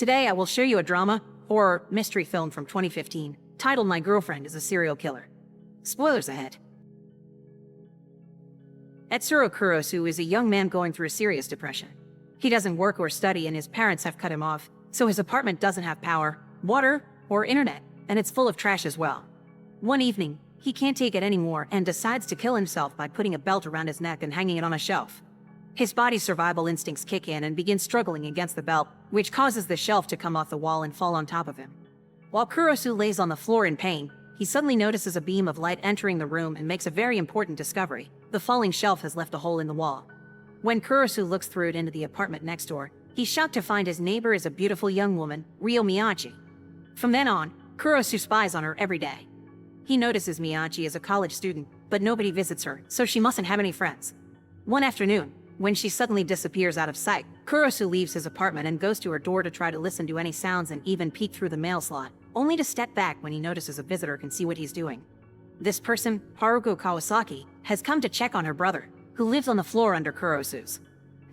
Today I will show you a drama, horror, mystery film from 2015, titled My Girlfriend is a Serial Killer. Spoilers ahead. Etsuro Kurosu is a young man going through a serious depression. He doesn't work or study and his parents have cut him off, so his apartment doesn't have power, water, or internet, and it's full of trash as well. One evening, he can't take it anymore and decides to kill himself by putting a belt around his neck and hanging it on a shelf. His body's survival instincts kick in and begin struggling against the belt, which causes the shelf to come off the wall and fall on top of him. While Kurosu lays on the floor in pain, he suddenly notices a beam of light entering the room and makes a very important discovery. The falling shelf has left a hole in the wall. When Kurosu looks through it into the apartment next door, he's shocked to find his neighbor is a beautiful young woman, Ryo Miyachi. From then on, Kurosu spies on her every day. He notices Miyachi is a college student, but nobody visits her, so she mustn't have any friends. One afternoon, when she suddenly disappears out of sight, Kurosu leaves his apartment and goes to her door to try to listen to any sounds and even peek through the mail slot, only to step back when he notices a visitor can see what he's doing. This person, Haruko Kawasaki, has come to check on her brother, who lives on the floor under Kurosu's.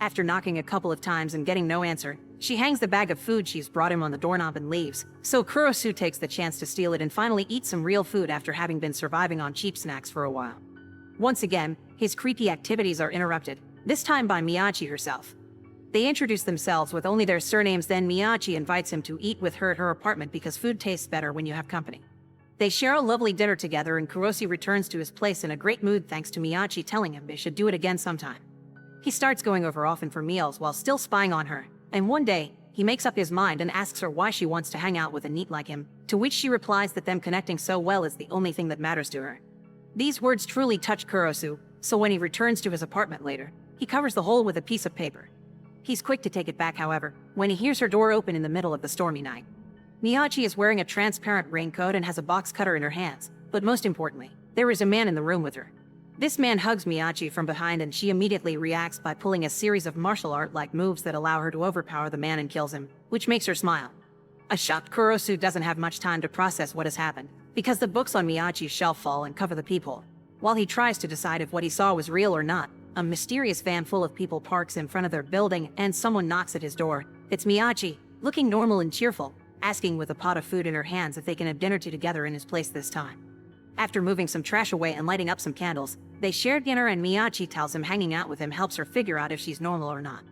After knocking a couple of times and getting no answer, she hangs the bag of food she's brought him on the doorknob and leaves, so Kurosu takes the chance to steal it and finally eat some real food after having been surviving on cheap snacks for a while. Once again, his creepy activities are interrupted, this time by Miyachi herself. They introduce themselves with only their surnames, then Miyachi invites him to eat with her at her apartment because food tastes better when you have company. They share a lovely dinner together and Kurosu returns to his place in a great mood thanks to Miyachi telling him they should do it again sometime. He starts going over often for meals while still spying on her, and one day, he makes up his mind and asks her why she wants to hang out with a NEET like him, to which she replies that them connecting so well is the only thing that matters to her. These words truly touch Kurosu, so when he returns to his apartment later, he covers the hole with a piece of paper. He's quick to take it back, however, when he hears her door open in the middle of the stormy night. Miyachi is wearing a transparent raincoat and has a box cutter in her hands, but most importantly, there is a man in the room with her. This man hugs Miyachi from behind and she immediately reacts by pulling a series of martial art-like moves that allow her to overpower the man and kills him, which makes her smile. A shocked Kurosu doesn't have much time to process what has happened, because the books on Miyachi's shelf fall and cover the peephole. While he tries to decide if what he saw was real or not, a mysterious van full of people parks in front of their building and someone knocks at his door. It's Miyachi, looking normal and cheerful, asking with a pot of food in her hands if they can have dinner together in his place this time. After moving some trash away and lighting up some candles, they share dinner and Miyachi tells him hanging out with him helps her figure out if she's normal or not.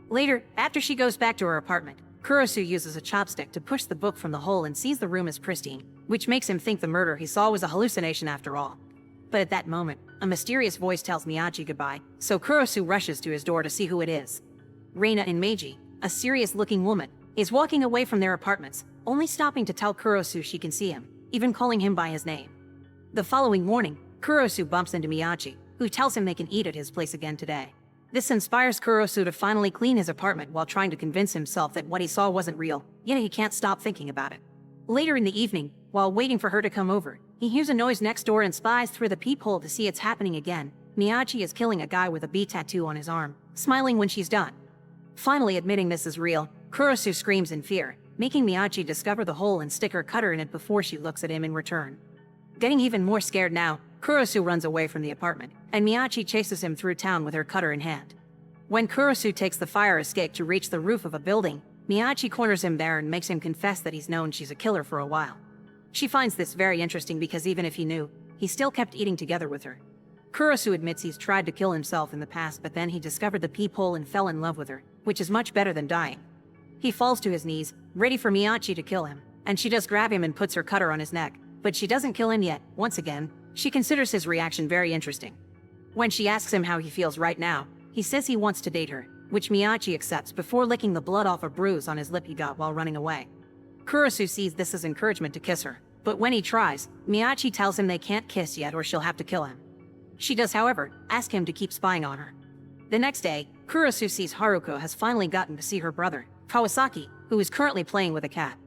Later, after she goes back to her apartment, Kurosu uses a chopstick to push the book from the hole and sees the room as pristine, which makes him think the murder he saw was a hallucination after all. But at that moment, a mysterious voice tells Miyachi goodbye, so Kurosu rushes to his door to see who it is. Reina and Meiji, a serious-looking woman, is walking away from their apartments, only stopping to tell Kurosu she can see him, even calling him by his name. The following morning, Kurosu bumps into Miyachi, who tells him they can eat at his place again today. This inspires Kurosu to finally clean his apartment while trying to convince himself that what he saw wasn't real, yet he can't stop thinking about it. Later in the evening, while waiting for her to come over, he hears a noise next door and spies through the peephole to see it's happening again. Miyachi is killing a guy with a bee tattoo on his arm, smiling when she's done. Finally admitting this is real, Kurosu screams in fear, making Miyachi discover the hole and stick her cutter in it before she looks at him in return. Getting even more scared now, Kurosu runs away from the apartment, and Miyachi chases him through town with her cutter in hand. When Kurosu takes the fire escape to reach the roof of a building, Miyachi corners him there and makes him confess that he's known she's a killer for a while. She finds this very interesting because even if he knew, he still kept eating together with her. Kurosu admits he's tried to kill himself in the past, but then he discovered the peephole and fell in love with her, which is much better than dying. He falls to his knees, ready for Miyachi to kill him, and she does grab him and puts her cutter on his neck, but she doesn't kill him yet. Once again, she considers his reaction very interesting. When she asks him how he feels right now, he says he wants to date her, which Miyachi accepts before licking the blood off a bruise on his lip he got while running away. Kurosu sees this as encouragement to kiss her, but when he tries, Miyachi tells him they can't kiss yet or she'll have to kill him. She does, however, ask him to keep spying on her. The next day, Kurosu sees Haruko has finally gotten to see her brother, Kawasaki, who is currently playing with a cat.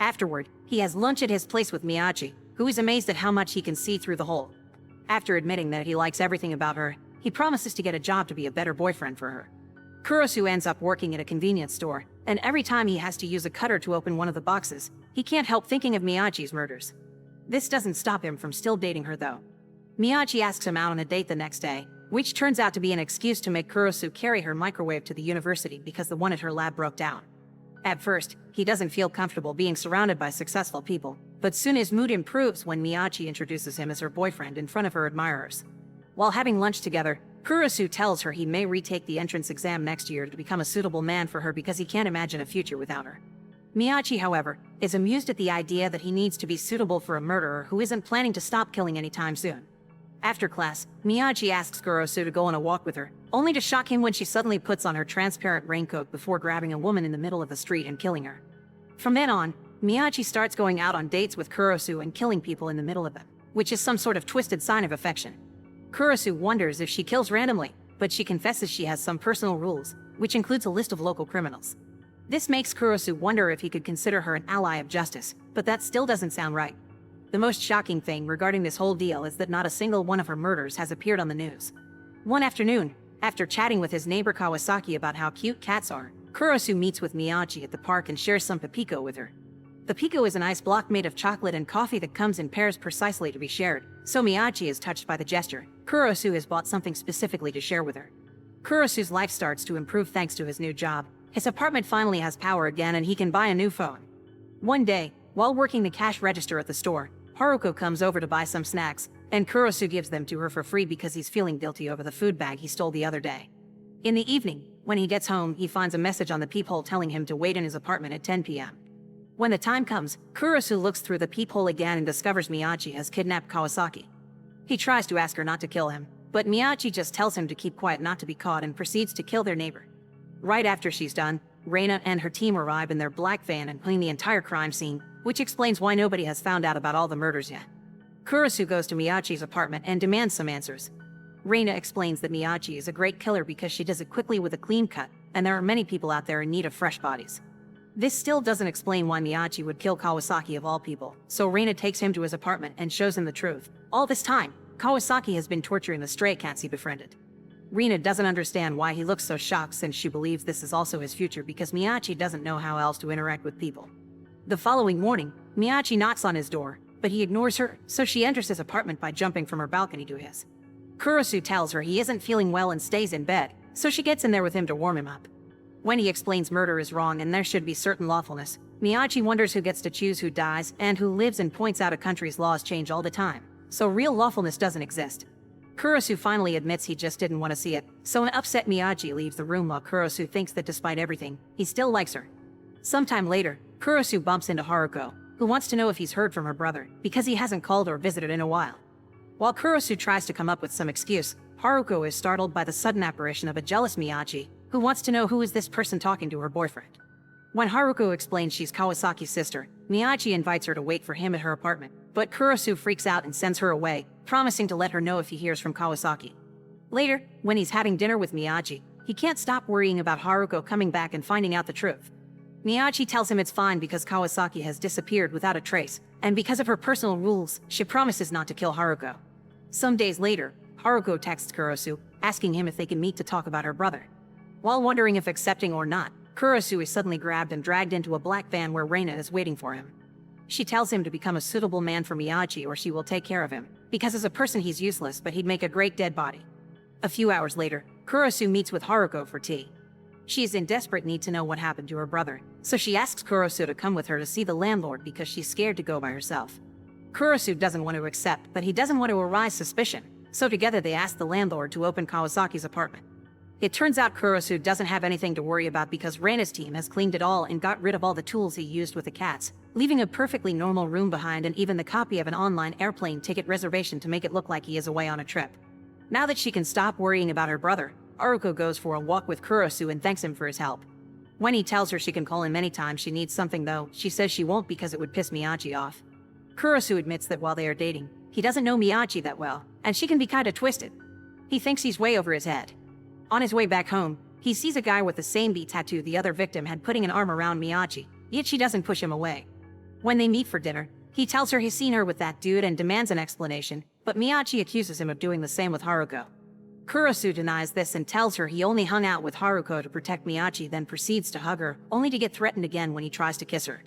Afterward, he has lunch at his place with Miyachi, who is amazed at how much he can see through the hole. After admitting that he likes everything about her, he promises to get a job to be a better boyfriend for her. Kurosu ends up working at a convenience store, and every time he has to use a cutter to open one of the boxes, he can't help thinking of Miyachi's murders. This doesn't stop him from still dating her though. Miyachi asks him out on a date the next day, which turns out to be an excuse to make Kurosu carry her microwave to the university because the one at her lab broke down. At first, he doesn't feel comfortable being surrounded by successful people, but soon his mood improves when Miyachi introduces him as her boyfriend in front of her admirers. While having lunch together, Kurosu tells her he may retake the entrance exam next year to become a suitable man for her because he can't imagine a future without her. Miyachi, however, is amused at the idea that he needs to be suitable for a murderer who isn't planning to stop killing anytime soon. After class, Miyachi asks Kurosu to go on a walk with her, only to shock him when she suddenly puts on her transparent raincoat before grabbing a woman in the middle of the street and killing her. From then on, Miyachi starts going out on dates with Kurosu and killing people in the middle of them, which is some sort of twisted sign of affection. Kurosu wonders if she kills randomly, but she confesses she has some personal rules, which includes a list of local criminals. This makes Kurosu wonder if he could consider her an ally of justice, but that still doesn't sound right. The most shocking thing regarding this whole deal is that not a single one of her murders has appeared on the news. One afternoon, after chatting with his neighbor Kawasaki about how cute cats are, Kurosu meets with Miyachi at the park and shares some pepiko with her. The pico is an ice block made of chocolate and coffee that comes in pairs precisely to be shared, so Miyachi is touched by the gesture. Kurosu has bought something specifically to share with her. Kurosu's life starts to improve thanks to his new job. His apartment finally has power again and he can buy a new phone. One day, while working the cash register at the store, Haruko comes over to buy some snacks, and Kurosu gives them to her for free because he's feeling guilty over the food bag he stole the other day. In the evening, when he gets home, he finds a message on the peephole telling him to wait in his apartment at 10 p.m. When the time comes, Kurosu looks through the peephole again and discovers Miyachi has kidnapped Kawasaki. He tries to ask her not to kill him, but Miyachi just tells him to keep quiet not to be caught and proceeds to kill their neighbor. Right after she's done, Reina and her team arrive in their black van and clean the entire crime scene, which explains why nobody has found out about all the murders yet. Kurosu goes to Miyachi's apartment and demands some answers. Reina explains that Miyachi is a great killer because she does it quickly with a clean cut, and there are many people out there in need of fresh bodies. This still doesn't explain why Miyachi would kill Kawasaki of all people, so Reina takes him to his apartment and shows him the truth. All this time, Kawasaki has been torturing the stray cats he befriended. Reina doesn't understand why he looks so shocked since she believes this is also his future because Miyachi doesn't know how else to interact with people. The following morning, Miyachi knocks on his door, but he ignores her, so she enters his apartment by jumping from her balcony to his. Kurosu tells her he isn't feeling well and stays in bed, so she gets in there with him to warm him up. When he explains murder is wrong and there should be certain lawfulness, Miyachi wonders who gets to choose who dies and who lives and points out a country's laws change all the time, so real lawfulness doesn't exist. Kurosu finally admits he just didn't want to see it, so an upset Miyachi leaves the room while Kurosu thinks that despite everything, he still likes her. Sometime later, Kurosu bumps into Haruko, who wants to know if he's heard from her brother, because he hasn't called or visited in a while. While Kurosu tries to come up with some excuse, Haruko is startled by the sudden apparition of a jealous Miyachi, who wants to know who is this person talking to her boyfriend. When Haruko explains she's Kawasaki's sister, Miyachi invites her to wait for him at her apartment, but Kurosu freaks out and sends her away, promising to let her know if he hears from Kawasaki. Later, when he's having dinner with Miyachi, he can't stop worrying about Haruko coming back and finding out the truth. Miyachi tells him it's fine because Kawasaki has disappeared without a trace, and because of her personal rules, she promises not to kill Haruko. Some days later, Haruko texts Kurosu, asking him if they can meet to talk about her brother. While wondering if accepting or not, Kurosu is suddenly grabbed and dragged into a black van where Reina is waiting for him. She tells him to become a suitable man for Miyachi or she will take care of him, because as a person he's useless but he'd make a great dead body. A few hours later, Kurosu meets with Haruko for tea. She is in desperate need to know what happened to her brother, so she asks Kurosu to come with her to see the landlord because she's scared to go by herself. Kurosu doesn't want to accept, but he doesn't want to arouse suspicion, so together they ask the landlord to open Kawasaki's apartment. It turns out Kurosu doesn't have anything to worry about because Reina's team has cleaned it all and got rid of all the tools he used with the cats, leaving a perfectly normal room behind and even the copy of an online airplane ticket reservation to make it look like he is away on a trip. Now that she can stop worrying about her brother, Haruko goes for a walk with Kurosu and thanks him for his help. When he tells her she can call him anytime she needs something though, she says she won't because it would piss Miyachi off. Kurosu admits that while they are dating, he doesn't know Miyachi that well, and she can be kinda twisted. He thinks he's way over his head. On his way back home, he sees a guy with the same bee tattoo the other victim had putting an arm around Miyachi, yet she doesn't push him away. When they meet for dinner, he tells her he's seen her with that dude and demands an explanation, but Miyachi accuses him of doing the same with Haruko. Kurosu denies this and tells her he only hung out with Haruko to protect Miyachi, then proceeds to hug her, only to get threatened again when he tries to kiss her.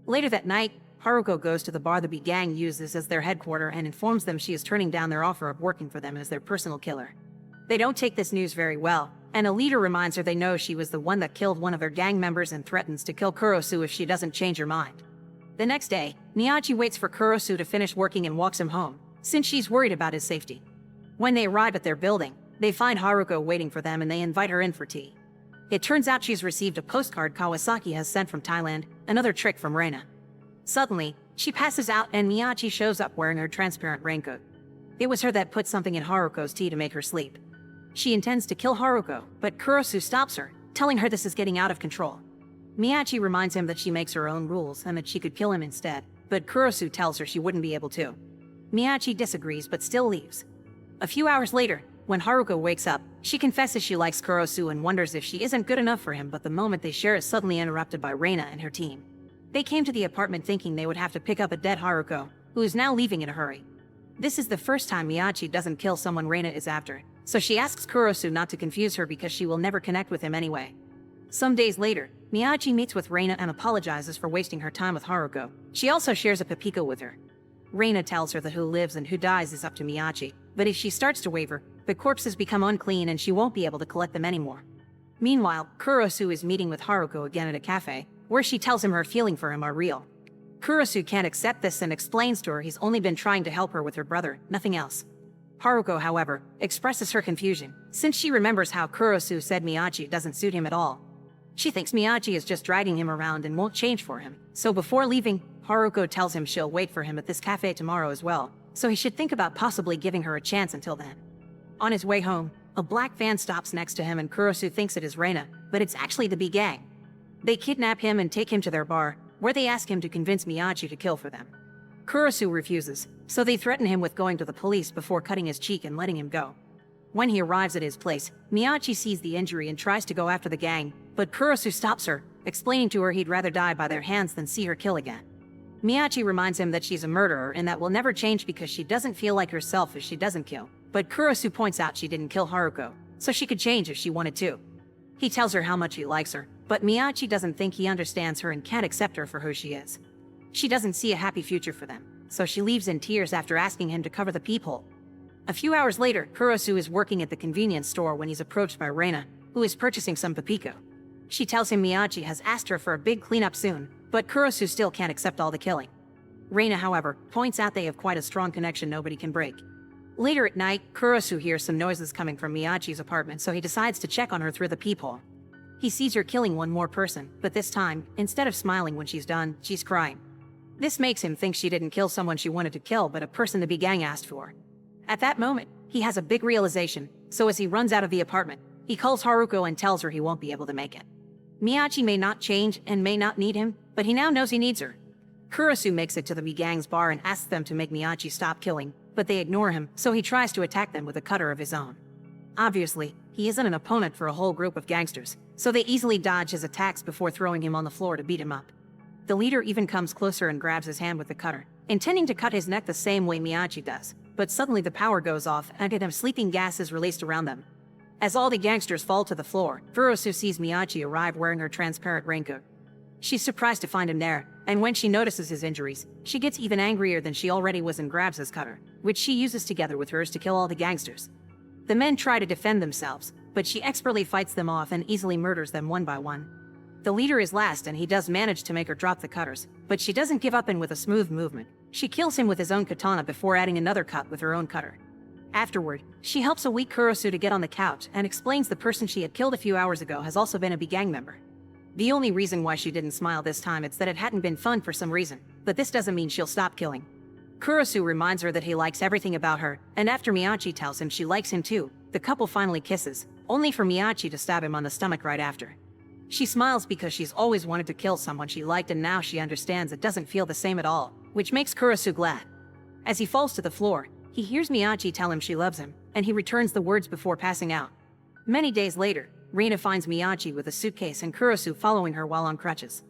Later that night, Haruko goes to the bar the bee gang uses as their headquarters and informs them she is turning down their offer of working for them as their personal killer. They don't take this news very well, and a leader reminds her they know she was the one that killed one of their gang members and threatens to kill Kurosu if she doesn't change her mind. The next day, Miyachi waits for Kurosu to finish working and walks him home, since she's worried about his safety. When they arrive at their building, they find Haruko waiting for them and they invite her in for tea. It turns out she's received a postcard Kawasaki has sent from Thailand, another trick from Reina. Suddenly, she passes out and Miyachi shows up wearing her transparent raincoat. It was her that put something in Haruko's tea to make her sleep. She intends to kill Haruko, but Kurosu stops her, telling her this is getting out of control. Miyachi reminds him that she makes her own rules and that she could kill him instead, but Kurosu tells her she wouldn't be able to. Miyachi disagrees but still leaves. A few hours later, when Haruko wakes up, she confesses she likes Kurosu and wonders if she isn't good enough for him, but the moment they share is suddenly interrupted by Reina and her team. They came to the apartment thinking they would have to pick up a dead Haruko, who is now leaving in a hurry. This is the first time Miyachi doesn't kill someone Reina is after, so she asks Kurosu not to confuse her because she will never connect with him anyway. Some days later, Miyachi meets with Reina and apologizes for wasting her time with Haruko. She also shares a Pepiko with her. Reina tells her that who lives and who dies is up to Miyachi, but if she starts to waver, the corpses become unclean and she won't be able to collect them anymore. Meanwhile, Kurosu is meeting with Haruko again at a cafe, where she tells him her feelings for him are real. Kurosu can't accept this and explains to her he's only been trying to help her with her brother, nothing else. Haruko, however, expresses her confusion, since she remembers how Kurosu said Miyachi doesn't suit him at all. She thinks Miyachi is just dragging him around and won't change for him, so before leaving, Haruko tells him she'll wait for him at this cafe tomorrow as well, so he should think about possibly giving her a chance until then. On his way home, a black van stops next to him and Kurosu thinks it is Reina, but it's actually the B gang. They kidnap him and take him to their bar, where they ask him to convince Miyachi to kill for them. Kurosu refuses, so they threaten him with going to the police before cutting his cheek and letting him go. When he arrives at his place, Miyachi sees the injury and tries to go after the gang, but Kurosu stops her, explaining to her he'd rather die by their hands than see her kill again. Miyachi reminds him that she's a murderer and that will never change because she doesn't feel like herself if she doesn't kill, but Kurosu points out she didn't kill Haruko, so she could change if she wanted to. He tells her how much he likes her, but Miyachi doesn't think he understands her and can't accept her for who she is. She doesn't see a happy future for them, so she leaves in tears after asking him to cover the peephole. A few hours later, Kurosu is working at the convenience store when he's approached by Reina, who is purchasing some Pepiko. She tells him Miyachi has asked her for a big cleanup soon, but Kurosu still can't accept all the killing. Reina, however, points out they have quite a strong connection nobody can break. Later at night, Kurosu hears some noises coming from Miyachi's apartment, so he decides to check on her through the peephole. He sees her killing one more person, but this time, instead of smiling when she's done, she's crying. This makes him think she didn't kill someone she wanted to kill, but a person the B gang asked for. At that moment, he has a big realization, so as he runs out of the apartment, he calls Haruko and tells her he won't be able to make it. Miyachi may not change and may not need him, but he now knows he needs her. Kurosu makes it to the B gang's bar and asks them to make Miyachi stop killing, but they ignore him, so he tries to attack them with a cutter of his own. Obviously, he isn't an opponent for a whole group of gangsters, so they easily dodge his attacks before throwing him on the floor to beat him up. The leader even comes closer and grabs his hand with the cutter, intending to cut his neck the same way Miyachi does, but suddenly the power goes off and a sleeping gas is released around them. As all the gangsters fall to the floor, Kurosu sees Miyachi arrive wearing her transparent raincoat. She's surprised to find him there, and when she notices his injuries, she gets even angrier than she already was and grabs his cutter, which she uses together with hers to kill all the gangsters. The men try to defend themselves, but she expertly fights them off and easily murders them one by one. The leader is last and he does manage to make her drop the cutters, but she doesn't give up, and with a smooth movement, she kills him with his own katana before adding another cut with her own cutter. Afterward, she helps a weak Kurosu to get on the couch and explains the person she had killed a few hours ago has also been a B gang member. The only reason why she didn't smile this time is that it hadn't been fun for some reason, but this doesn't mean she'll stop killing. Kurosu reminds her that he likes everything about her, and after Miyachi tells him she likes him too, the couple finally kisses, only for Miyachi to stab him on the stomach right after. She smiles because she's always wanted to kill someone she liked, and now she understands it doesn't feel the same at all, which makes Kurosu glad. As he falls to the floor, he hears Miyachi tell him she loves him, and he returns the words before passing out. Many days later, Reina finds Miyachi with a suitcase and Kurosu following her while on crutches.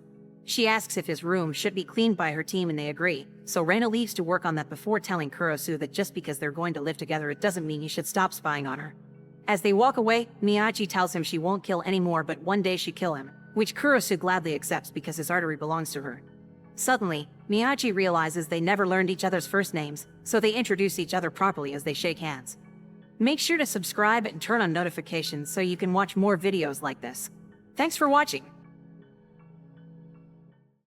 She asks if his room should be cleaned by her team and they agree, so Reina leaves to work on that before telling Kurosu that just because they're going to live together it doesn't mean he should stop spying on her. As they walk away, Miyachi tells him she won't kill anymore, but one day she'll kill him, which Kurosu gladly accepts because his artery belongs to her. Suddenly, Miyachi realizes they never learned each other's first names, so they introduce each other properly as they shake hands. Make sure to subscribe and turn on notifications so you can watch more videos like this. Thanks for watching.